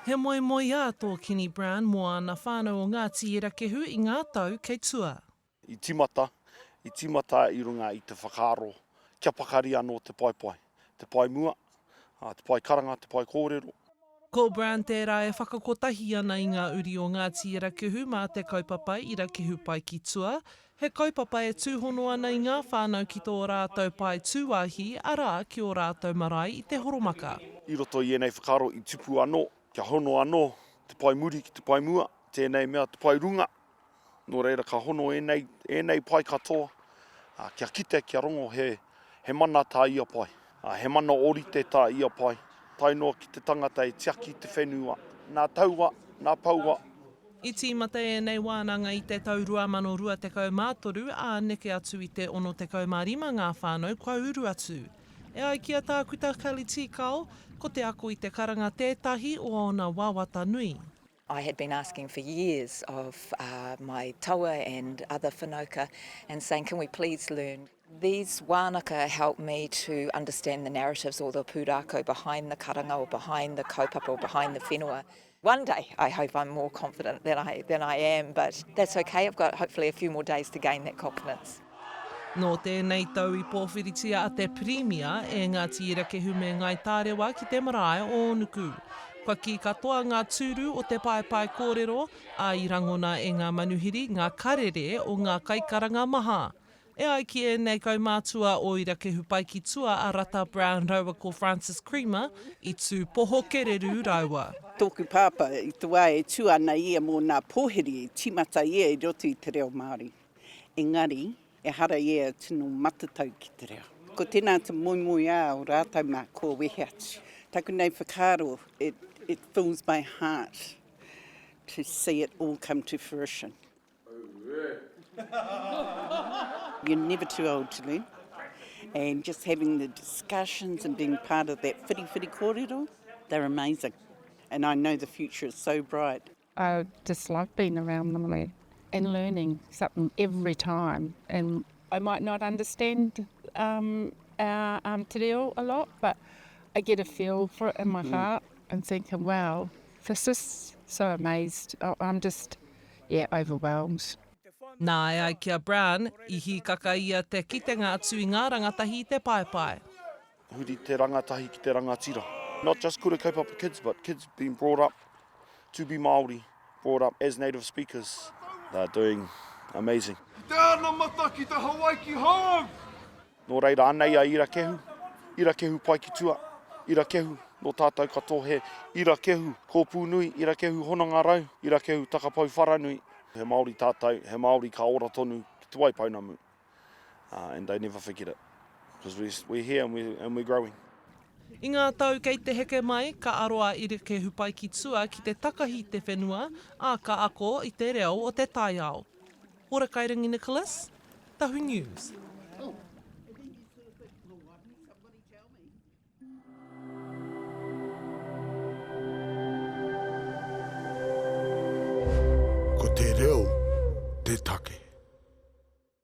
He moi moi a tō Kenny Brown mo ana whānau o Ngāti Irakehu I ngā tau kei tua. I timata I runga I te whakaaro, kia pakari anō te pai, te pai mua, te pai karanga, te pai kōrero. Ko Brown tērā e whakakotahia ana I ngā uri o Ngāti Irakehu mā te kaupapa Irakehu Pae ki tua. He kaupapa e tūhono ana I ngā whānau ki tō rātou pai tūāhi, arā ki o rātou marae I te horomaka. I roto I enei whakaaro I tupu anō, kia hono anō, te pai muri ki te pai mua, tēnei mea te pai runga. Nō reira ka hono enei pai katoa, kia kite, kia rongo, he mana tā ia pai, he mana orite tā ia pai. Tai noa ki te tangata e tiaki te whenua, nā taua, nā paua. I tīmata nei wānanga I te tau 2023 a neke atu I te 65 ngā whānau kua uru atu. E ai kia tākuta kalitikao, ko te ako I te karanga tētahi o ona wāwata nui. I had been asking for years of my taua and other whanauka and saying, can we please learn? These wānaka help me to understand the narratives or the pūrako behind the karanga or behind the kaupapa or behind the whenua. One day I hope I'm more confident than I am, but that's okay. I've got hopefully a few more days to gain that confidence. Nō tēnei tau I pōwhiritia a te Premier e Ngāti Irakehu me ngai tārewa ki te marae o Nuku. Kua ki katoa ngā tūru o te pai kōrero, a I rangona e ngā manuhiri, ngā karere o ngā kaikaranga maha. E ai ki e nei kaumātua o Irakehu Pae ki tua a rata Brown raua ko Francis Creamer I tū poho kererū raua. Tōku pāpa I te wā e tū ana ia mō ngā pōwhiri, timata ia I roto I te reo Māori. Engari, e hara ia tino matatau ki te reo. Ko tēnā te moimoi a o rātou mā kō wehe atu. Taku nei whakaaro, it fills my heart to see it all come to fruition. You're never too old to learn. And just having the discussions and being part of that whiri kōrero, they're amazing. And I know the future is so bright. I just love being around them and learning something every time. And I might not understand our te reo a lot, but I get a feel for it in my heart and thinking, wow, this is so amazed. I'm just, overwhelmed. Nā e ai kia Brown, ihi kaka ia te kitenga atu I ngā rangatahi te pai. Huri te rangatahi ki te rangatira. Not just kura kaupapa kids, but kids being brought up to be Māori, brought up as native speakers. They're doing amazing. Tēnā mata ki te Hawaii ki home! Nō reira anei a Irakehu, Irakehu Pae ki tua, Irakehu, no tātou katoa he Irakehu, kōpū nui, Irakehu honanga rau, Irakehu takapau wharanui. He Māori tātou, he Māori ka ora tonu ki te waipaunamu. And they never forget it. Because we're here and we're growing. I ngā tau kei te heke mai, ka aroa Irakehu Pae ki tua ki te takahi te whenua, a ka ako I te reo o te taiao. Hora Kairangi Nicholas, Tahu News.